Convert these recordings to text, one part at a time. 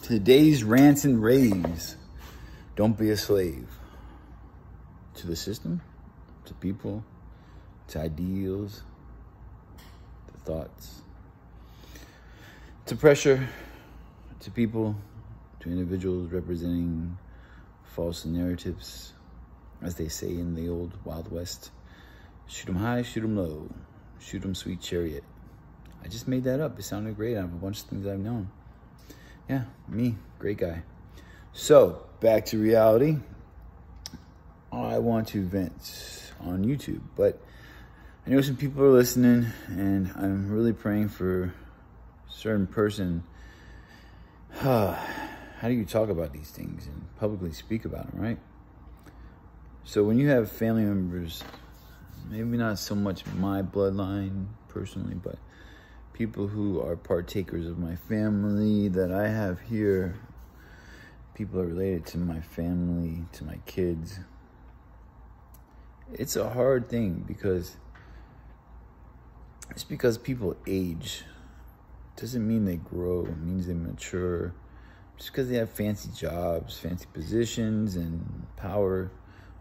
Today's rants and raves. Don't be a slave to the system, to people, to ideals, to thoughts, to pressure, to people, to individuals representing false narratives, as they say in the old Wild West. Shoot 'em high, shoot 'em low, shoot 'em sweet chariot. I just made that up. It sounded great. I have a bunch of things I've known. Yeah, me, great guy. So, back to reality. I want to vent on YouTube, but I know some people are listening, and I'm really praying for a certain person. How do you talk about these things and publicly speak about them, right? So when you have family members, maybe not so much my bloodline personally, but people who are partakers of my family that I have here, people are related to my family, to my kids. It's a hard thing because people age doesn't mean they grow. It means they mature. Just because they have fancy jobs, fancy positions, and power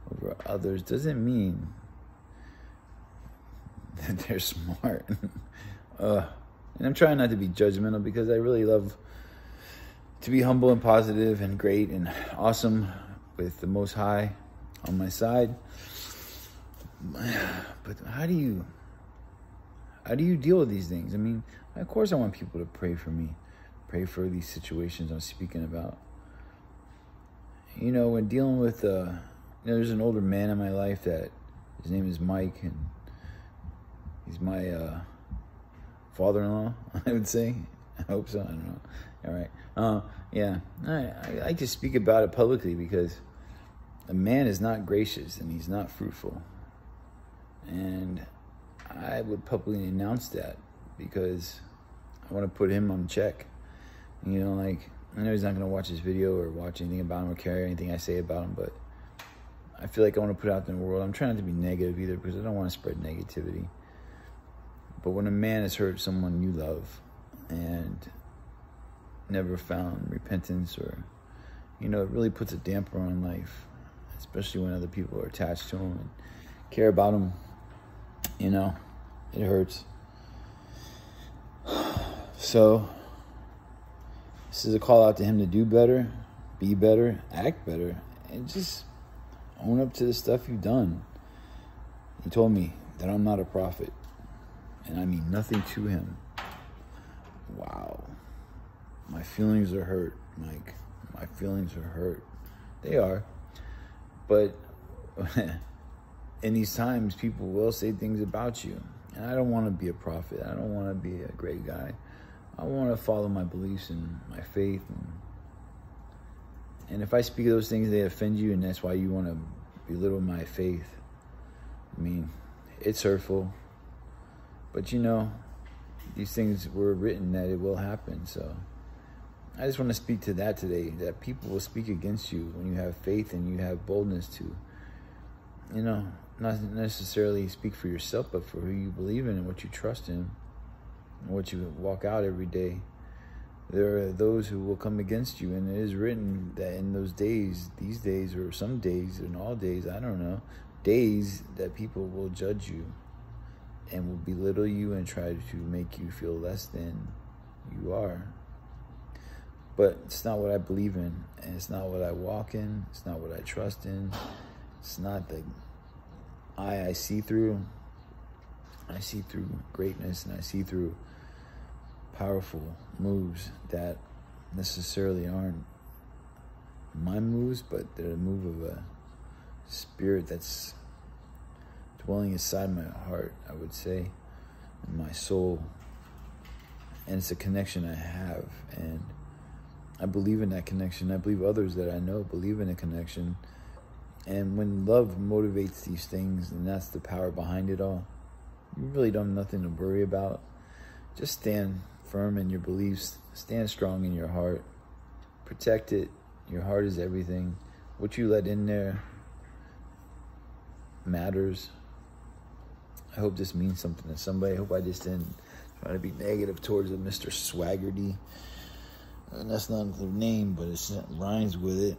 over others doesn't mean that they're smart. And I'm trying not to be judgmental because I really love to be humble and positive and great and awesome with the Most High on my side. But how do you deal with these things? I mean, of course I want people to pray for me, pray for these situations I'm speaking about. You know, when dealing with, there's an older man in my life that his name is Mike, and he's my father-in-law, I would say. I hope so. I don't know. All right. Yeah. I like to speak about it publicly because a man is not gracious and he's not fruitful. And I would publicly announce that because I want to put him on check. You know, like, I know he's not going to watch this video or watch anything about him or carry anything I say about him, but I feel like I want to put it out in the world. I'm trying not to be negative either because I don't want to spread negativity. But when a man has hurt someone you love and never found repentance, or, you know, it really puts a damper on life, especially when other people are attached to him and care about him. You know, it hurts. So, this is a call out to him to do better, be better, act better, and just own up to the stuff you've done. He told me that I'm not a prophet, and I mean nothing to him. Wow. My feelings are hurt, Mike. My feelings are hurt. They are. But in these times, people will say things about you. And I don't want to be a prophet. I don't want to be a great guy. I want to follow my beliefs and my faith. And if I speak of those things, they offend you, and that's why you want to belittle my faith. I mean, it's hurtful. But, you know, these things were written that it will happen. So I just want to speak to that today, that people will speak against you when you have faith and you have boldness to, you know, not necessarily speak for yourself, but for who you believe in and what you trust in and what you walk out every day. There are those who will come against you, and it is written that in those days, these days, or some days, and all days, I don't know, days that people will judge you and will belittle you and try to make you feel less than you are. But it's not what I believe in, and it's not what I walk in, it's not what I trust in, it's not the eye I see through. I see through greatness, and I see through powerful moves that necessarily aren't my moves, but they're a move of a spirit that's dwelling inside my heart, I would say, in my soul. And it's a connection I have, and I believe in that connection. I believe others that I know believe in a connection. And when love motivates these things, and that's the power behind it all, you really don't have nothing to worry about. Just stand firm in your beliefs. Stand strong in your heart. Protect it. Your heart is everything. What you let in there matters. I hope this means something to somebody. I hope I just didn't try to be negative towards a Mr. Swaggerty. And that's not the name, but it rhymes with it.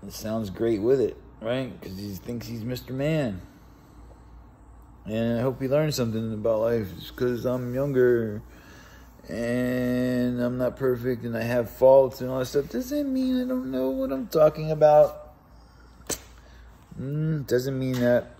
It sounds great with it, right? Because he thinks he's Mr. Man. And I hope he learns something about life. Just because I'm younger and I'm not perfect and I have faults and all that stuff doesn't mean I don't know what I'm talking about. Doesn't mean that